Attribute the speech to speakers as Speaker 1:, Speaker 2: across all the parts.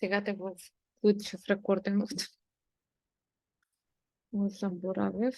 Speaker 1: Сега те го включи в рекордингот. Го заборавив.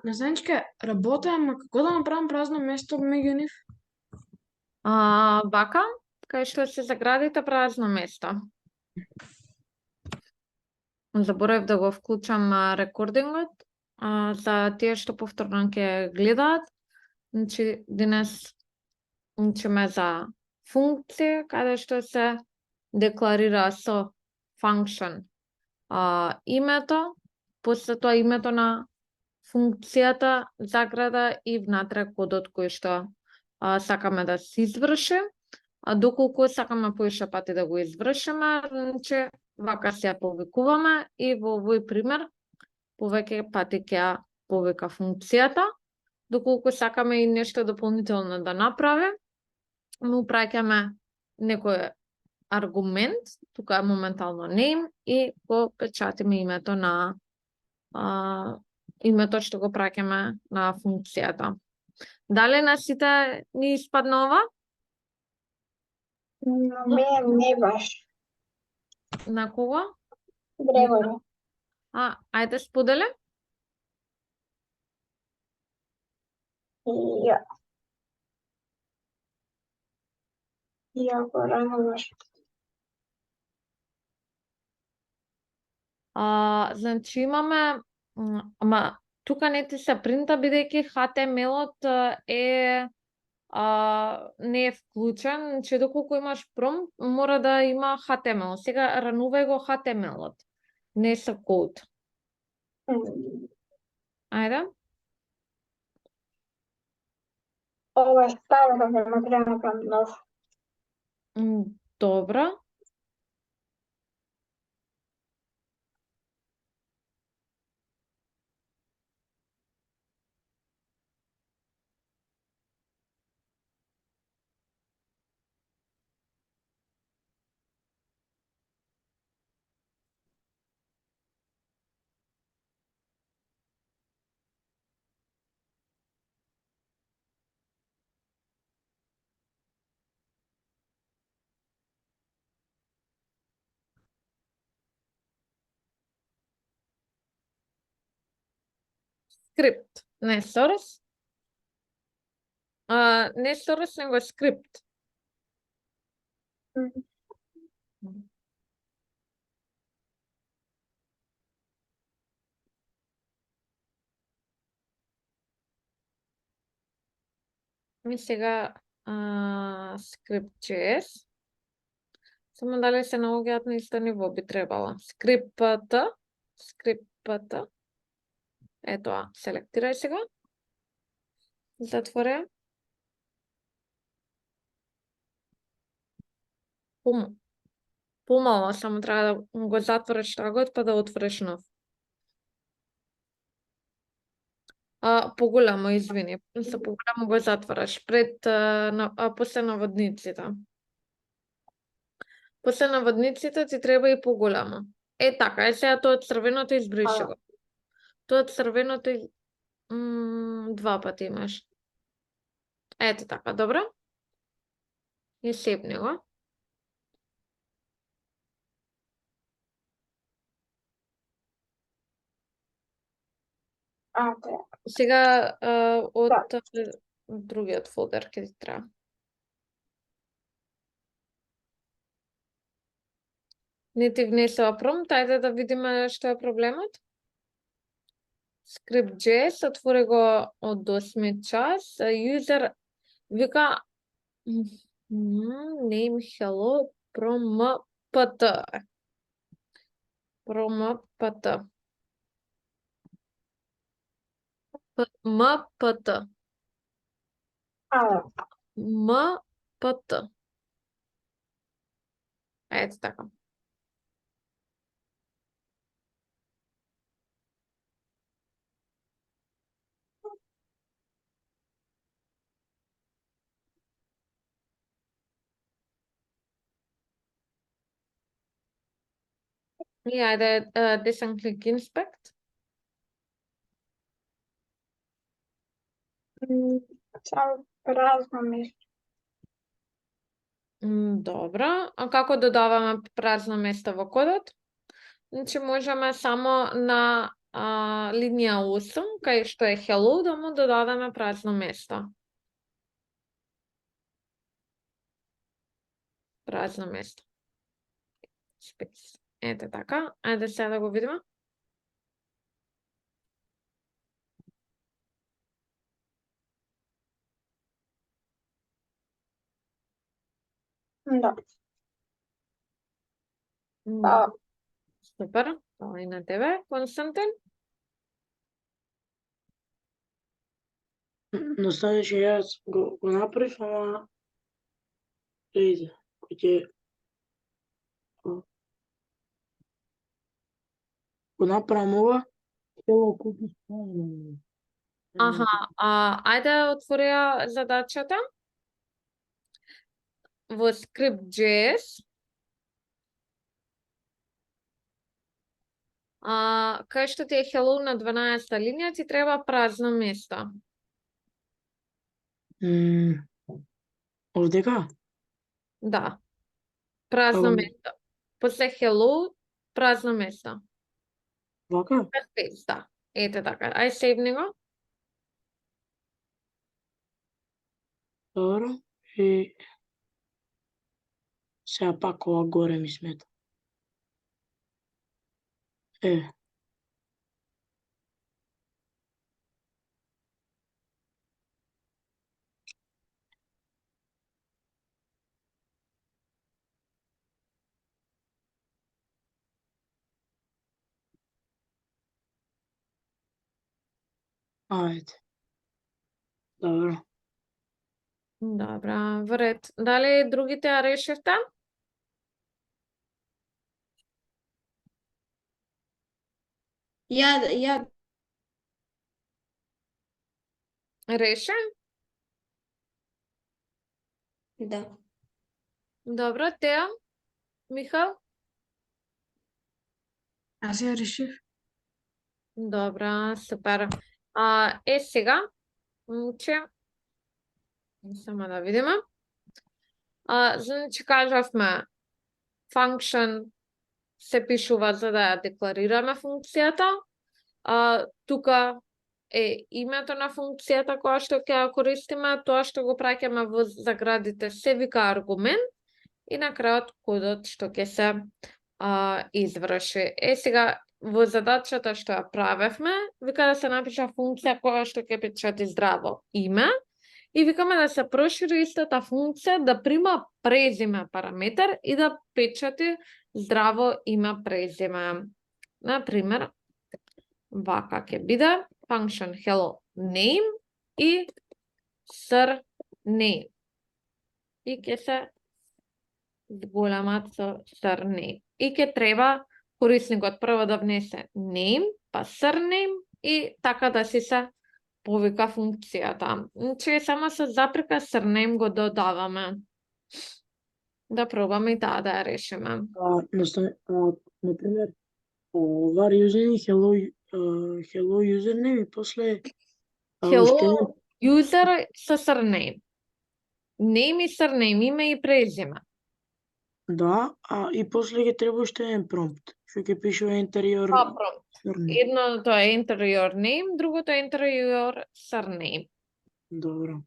Speaker 2: Не знам, че работя, ама какво да направим празно место меѓу нив?
Speaker 1: Вака, кај што се заградите празно место. Заборав да го вклучам рекордингот за тие што повторно ќе гледаат. Значи, денес учиме за функција, каде што се декларира со function името, после тоа името на функцијата, заграда и внатре кодот кој што сакаме да се изврши. Доколку сакаме поише пати да го извршиме, значи вака се ја повикуваме и во овој пример повеќе пати ќе ја повика функцијата. Доколку сакаме и нешто дополнително да направи, му праќаме некој аргумент, тука е моментално name и го печатиме името на името што го праќаме на функцијата. Дали на сите ни испадна ова?
Speaker 3: Не баш.
Speaker 1: На кого?
Speaker 3: Грегоре.
Speaker 1: Ајде сподели.
Speaker 3: Ја. Ја го рано баш.
Speaker 1: Значи имаме, ама тука не ти се принта бидејќи HTML-от не е вклучен, значи доколку имаш промпт, мора да има HTML. Сега ранувај го HTML-от, не со код. Ајде.
Speaker 3: Ова е старо, да не треба да направам нов.
Speaker 1: Добро. Скрипт, не source. Не source, него скрипт. Ми сега script.js. Само дали се наоѓаат на исто ниво би требало. Script.pt. Ето, селектирај сега. Затворе. Помало, само треба да го затвориш тагот па да отвориш нов. Поголемо, извини. Со поголемо го затвораш пред после наводниците. После наводниците ти треба и поголемо. Така, сега тоа црвеното избриши го. Тоа црвеното два пати имаш. Ето така, добро? И сепни го. Сега од другиот фолдер ќе ти треба. Не ти внесува промпт, ајде да видиме што е проблемот. Script.js, отвори го од 8 час. User вика name hello prompt. Prompt. MPT. MPT. Ето така. И ајде десен клик инспект.
Speaker 3: Само празно место.
Speaker 1: Добро. А како додаваме празно место во кодот? Значи можеме само на линија 8, кај што е hello, да му додадеме празно место. Празно место. Space. Ете така. Ајде сега да го видиме.
Speaker 3: Да.
Speaker 1: Да. Супер. Тоа и на тебе, Константин.
Speaker 4: Но следеше јас го направив, ама иде. Кој ќе го направам ова, Hello Cookies Phone.
Speaker 1: Аха, ајде отвори ја задачата во Script.js. Кај што ти е hello на 12-та линија, ти треба празно место.
Speaker 4: Овдека?
Speaker 1: Да. Празно
Speaker 4: Ам.
Speaker 1: место. После hello, празно место.
Speaker 4: Вака?
Speaker 1: Space, да. Ете така. Ај сейвни го.
Speaker 4: Добро. И сега пак ова горе ми смета. Ајде. Добро.
Speaker 1: Добра, во ред. Дали другите ја решивте?
Speaker 2: Ја
Speaker 1: Реше?
Speaker 2: да.
Speaker 1: Добро, Теа? Михал?
Speaker 2: Аз ја решив.
Speaker 1: Добра, супер. Сега, че само да видиме. Значи кажавме function се пишува за да ја декларираме функцијата. Тука е името на функцијата која што ќе ја користиме, тоа што го праќаме во заградите се вика аргумент и на крајот кодот што ќе се изврши. Сега во задачата што ја правевме, вика да се напиша функција која што ќе печати здраво име и викаме да се прошири истата функција да прима презиме параметар и да печати здраво име презиме. Например, вака ќе биде function hello name и surname. И ќе се зголемат со surname. И ќе треба корисникот прво да внесе name, па surname и така да си се повика функцијата. Значи само со запрека surname го додаваме. Да пробаме и таа да ја решиме.
Speaker 4: Например, var username, hello username и после
Speaker 1: Hello user со surname. Name и surname, име и презиме.
Speaker 4: Да, и после ќе треба уште еден промпт, што ќе пише enter your
Speaker 1: Промпт.
Speaker 4: surname.
Speaker 1: Едното е enter your name, другото е enter your surname.
Speaker 4: Добро.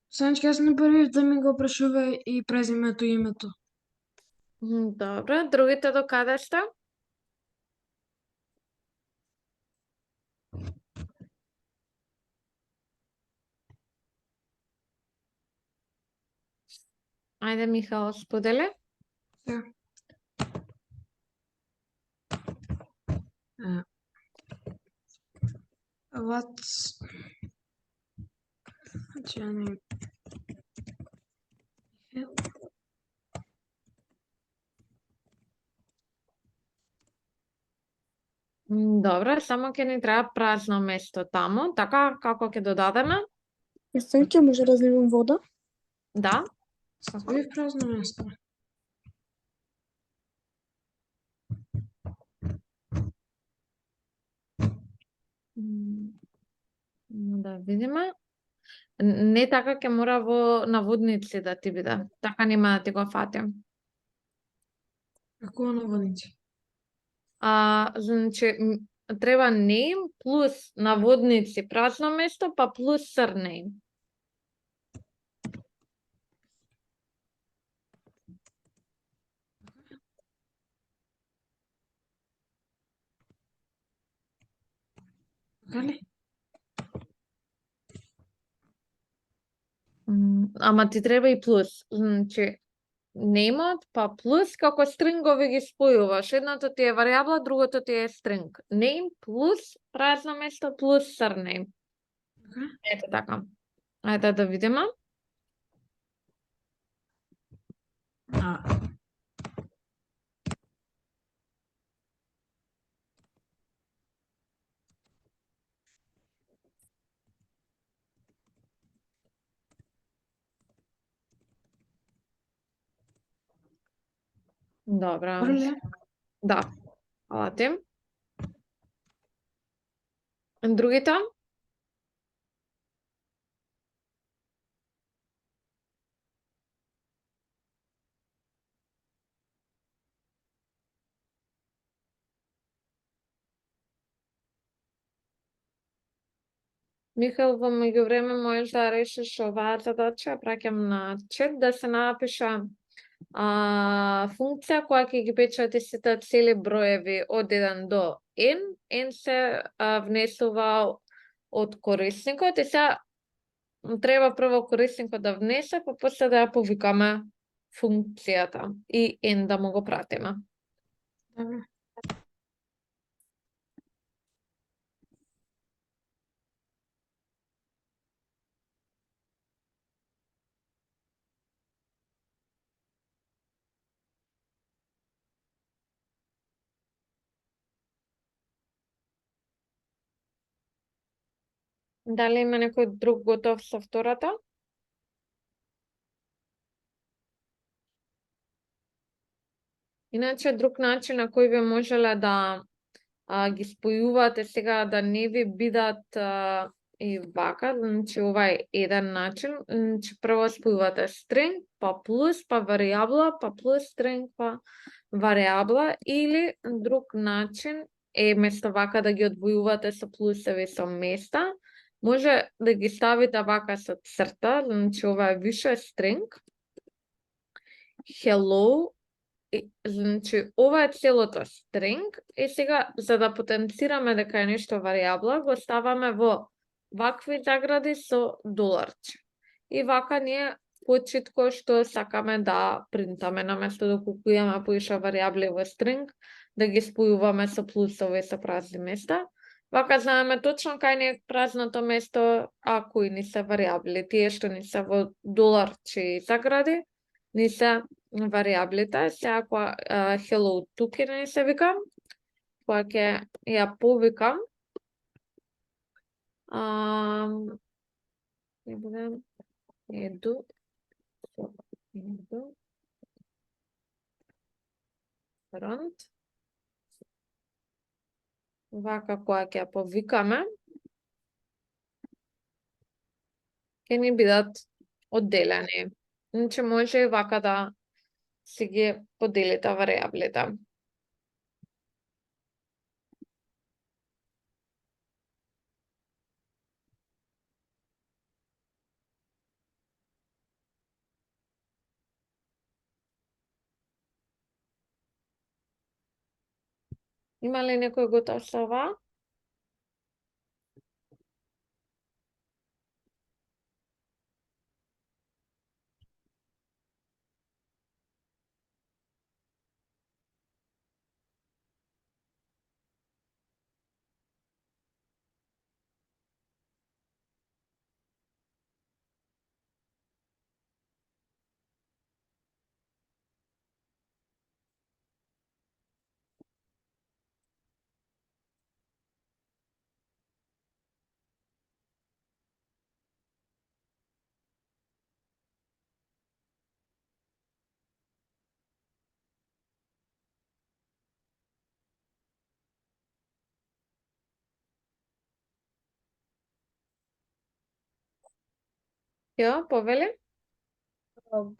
Speaker 2: Саничка, јас на први да ми го прашува и презимето и името.
Speaker 1: Добро, другите до каде сте? Ајде, Михаел, сподели.
Speaker 2: Сега. What's your name?
Speaker 1: Добро, само ќе ни треба празно место таму, така како ќе додадеме?
Speaker 5: Јас може да разливам вода?
Speaker 1: Да.
Speaker 2: Стави празно место.
Speaker 1: Да видиме. Не така ќе мора во наводници да ти биде. Така нема да ти го фатим.
Speaker 2: Како наводници?
Speaker 1: Значи, треба name плюс наводници празно место, па плюс surname.
Speaker 2: Така ли?
Speaker 1: Ама ти треба и плюс. Значи, name-от, па плюс како стрингови ги спојуваш. Едното ти е варијабла, другото ти е стринг. Name плюс празно место плюс surname.
Speaker 2: Така?
Speaker 1: Ето така. Ајде да видиме. Добра.
Speaker 2: Орле?
Speaker 1: Да. Фала ти. Другите? Михаил, во меѓувреме можеш да решиш оваа задача, праќам на чет да се напиша функција која ќе ги печати сите цели броеви од 1 до n. N се внесува од корисникот и сега треба прво корисникот да внесе, па после да ја повикаме функцијата и n да му го пратиме.
Speaker 2: Добро.
Speaker 1: Дали има некој друг готов со втората? Иначе, друг начин на кој би можеле да ги спојувате сега да не ви бидат и вака, значи ова е еден начин, значи прво спојувате string, па плюс, па варијабла, па плюс string, па варијабла, или друг начин е место вака да ги одвојувате со плюсеви со места, може да ги ставите вака со црта, значи ова е више string, hello. Значи, ова е целото string и сега, за да потенцираме дека е нешто варијабла, го ставаме во вакви загради со доларче. И вака ние почитко што сакаме да принтаме, наместо доколку имаме поише варијабли во string, да ги спојуваме со плюсови со празни места. Вака знаеме точно кај ни е празното место, а кои ни се варијабли. Тие што ни се во доларче и загради, ни се варијаблите. Сега кога hello тук не се вика, кога ќе ја повикам, не будем еду front. Вака кога ќе ја повикаме, ќе ни бидат одделени. Значи може и вака да си ги поделите варијаблите. Има ли некој готов со ова? Ја, повели?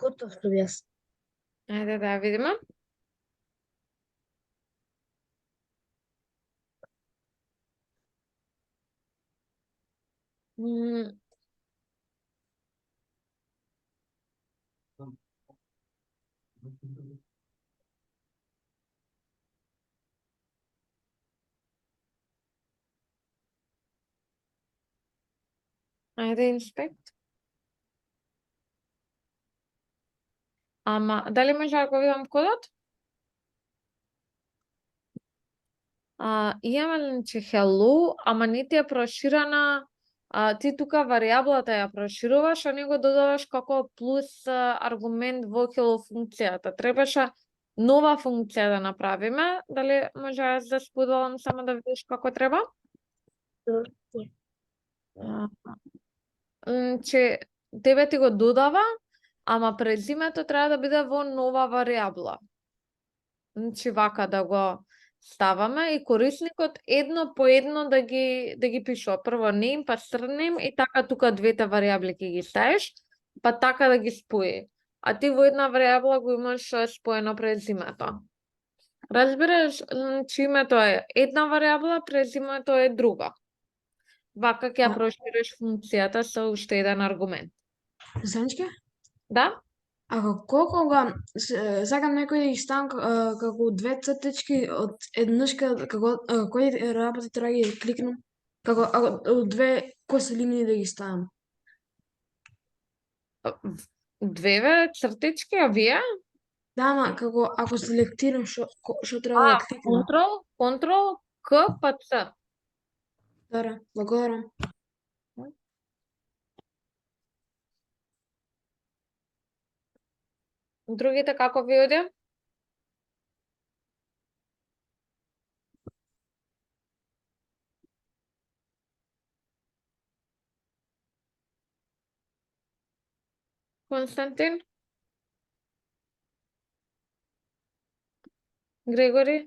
Speaker 2: Готов сум јас.
Speaker 1: Ајде да ја видиме. М, Ајде инспект. Ама, дали може да го видам кодот? Имаме значи hello, ама не ти е проширена, ти тука варијаблата ја прошируваш, а не го додаваш како плюс аргумент во hello функцијата. Требаше нова функција да направиме. Дали може јас да споделам само да видиш како треба? Значи, тебе ти го додава, ама презимето треба да биде во нова варијабла. Значи, вака да го ставаме и корисникот едно по едно да ги пишува. Прво name, па surname и така тука двете варијабли ќе ги ставиш, па така да ги спои. А ти во една варијабла го имаш споено презимето. Разбираш, значи името е една варијабла, презимето е друга. Вака ќе ја прошириш функцијата со уште еден аргумент.
Speaker 2: Заничке?
Speaker 1: Да?
Speaker 2: Ако кога сакам некој да ги ставам како две цртички од еднашка, како кои работи треба да ги кликнам? Како ако две коси линии да ги ставам.
Speaker 1: Две цртички, а вие?
Speaker 2: Да, ама како ако селектирам што треба да кликнам.
Speaker 1: Контрол, К, па Ц.
Speaker 2: Добре, благодарам.
Speaker 1: Другите како ви оди? Константин? Грегори?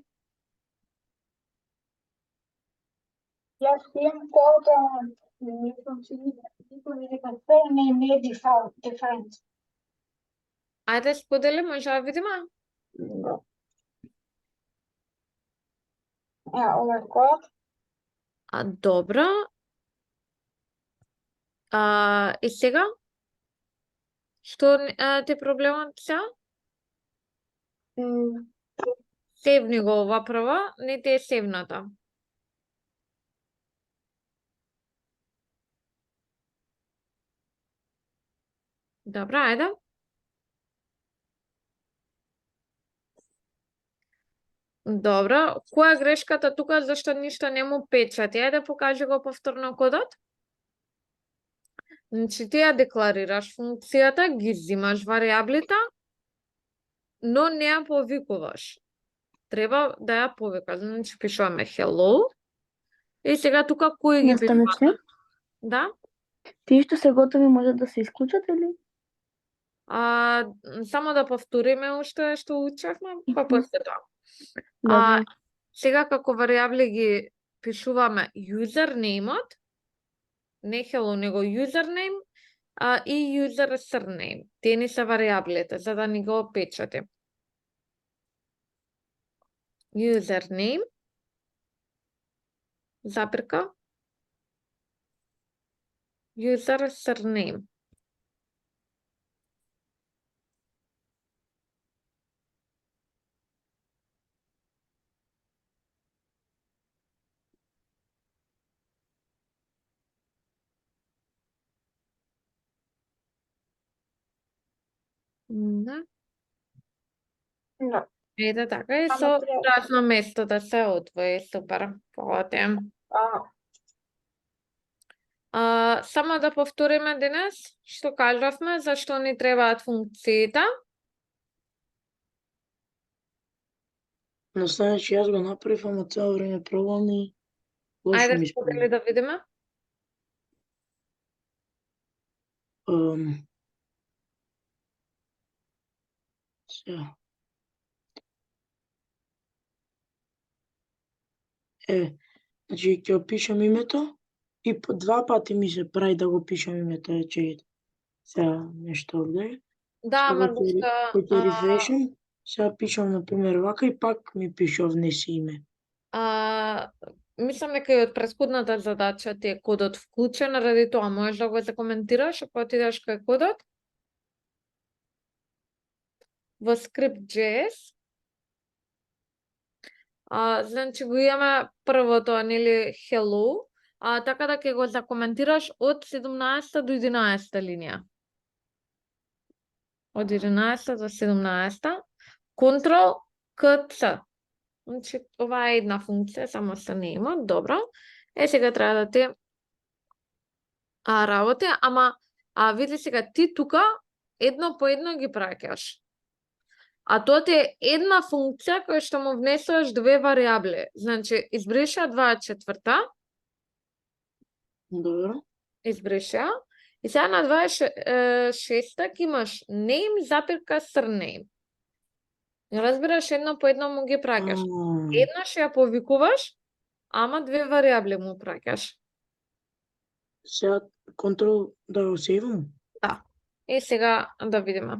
Speaker 3: Јас имам колку не функционира surname не е defined.
Speaker 1: Ајде сподели, може да видиме?
Speaker 3: Ова е код.
Speaker 1: Добро. И сега? Што ти проблемот сега? Севни го ова прво, не ти е севната. Добро, ајде. Добро, која е грешката тука, зашто ништо не му печати? Ајде покажи го повторно кодот. Значи ти ја декларираш функцијата, ги зимаш варијаблите, но не ја повикуваш. Треба да ја повикаш. Значи пишуваме hello. И сега тука кој ги пишува?
Speaker 5: Наставниче,
Speaker 1: Да?
Speaker 5: тие што се готови може да се исклучат или?
Speaker 1: Само да повториме уште што учевме, па
Speaker 5: Мгм.
Speaker 1: после тоа.
Speaker 5: Добро.
Speaker 1: Сега како варијабли ги пишуваме username-от, не hello, него username и user surname. Тие ни се варијаблите, за да ни го печати. Username, запирка, user surname. Да.
Speaker 3: Да.
Speaker 1: Ете така и
Speaker 3: Само
Speaker 1: со
Speaker 3: треба-
Speaker 1: празно место да се отвои. Супер. Фала ти. Само да повториме денес што кажавме, зашто ни требаат функциите.
Speaker 4: Но значи јас го направив, ама цело време пробам и лошо
Speaker 1: Ајде
Speaker 4: ми
Speaker 1: сподели
Speaker 4: испадна.
Speaker 1: да видиме.
Speaker 4: Сега. Значи ќе опишам името и по 2 пати ми се прави да го пишам името, чекајте. Сега нешто овде.
Speaker 1: Да,
Speaker 4: Сега
Speaker 1: ама
Speaker 4: го ќе рефрешам, сега пишам например вака и пак ми пише внеси име.
Speaker 1: мислам дека и од претходната задача ти е кодот вклучен, ради тоа можеш да го закоментираш ако отидеш кај кодот. Во script.js. Значи го имаме првото, нели, hello, така да ќе го закоментираш од 17 до 11 линија. Од 11 до 17. Ctrl KC. Значи, ова е една функција, само се не има, добро. Сега треба да ти работи, ама види сега ти тука едно по едно ги праќаш. Тоа ти е една функција која што му внесуваш две варијабли. Значи, избриша 2/4,
Speaker 4: Добро.
Speaker 1: избриша, и сега на 26 имаш name запирка surname. Разбираш, едно по едно му ги праќаш. Еднаш ја повикуваш, ама две варијабли му праќаш.
Speaker 4: Сега контрол да го сейвам.
Speaker 1: Да. И сега да видиме.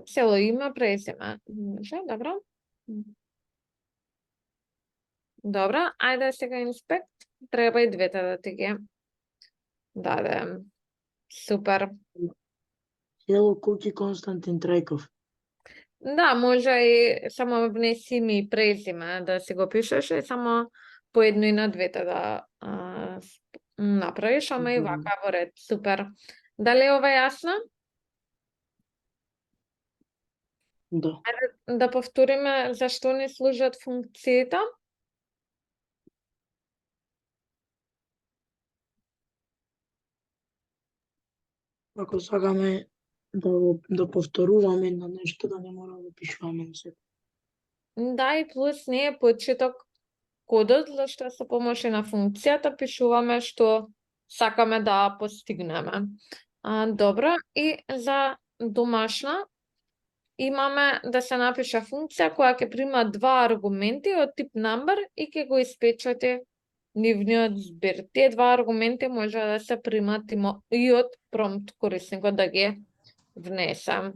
Speaker 1: Цело име, презиме. Може, добро. Добро, ајде сега инспект. Треба и двете да ти ги дадем. Супер.
Speaker 4: Hello Куки Константин Трајков.
Speaker 1: Да, може и само внеси име и презиме да си го пишеш и само по едно и на двете да направиш, ама и вака во ред. Супер. Дали ова е јасно?
Speaker 4: Да.
Speaker 1: Да повториме зашто ни служат функциите.
Speaker 4: Ако сакаме да повторуваме на нешто, да не мора да пишуваме на се.
Speaker 1: Да, и плюс не е почеток кодот, зашто со помош на функцијата пишуваме што сакаме да постигнеме. Добро, и за домашна имаме да се напише функција која ќе прима два аргументи од тип number и ќе го испечати нивниот збир. Тие два аргументи може да се примат и од промпт корисникот да ги внесе.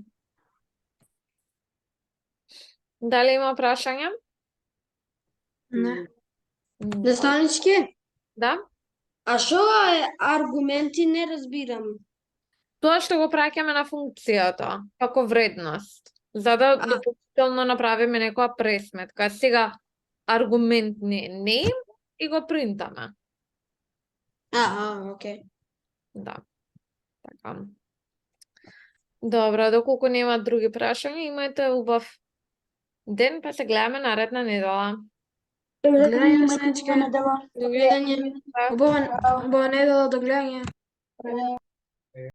Speaker 1: Дали има прашање?
Speaker 2: Не.
Speaker 1: Да.
Speaker 2: Наставнички,
Speaker 1: Да?
Speaker 2: а што е аргументи, не разбирам.
Speaker 1: Тоа што го праќаме на функцијата, како вредност, за да допустително направиме некоја пресметка. Сега аргумент не е name и го принтаме.
Speaker 2: Окей.
Speaker 1: Да. Така. Добро, доколку нема други прашања, имајте убав ден, па се гледаме наредна недела.
Speaker 2: Гледање, наставнички.
Speaker 5: недела.
Speaker 2: До гледање. Убава недела, до гледање.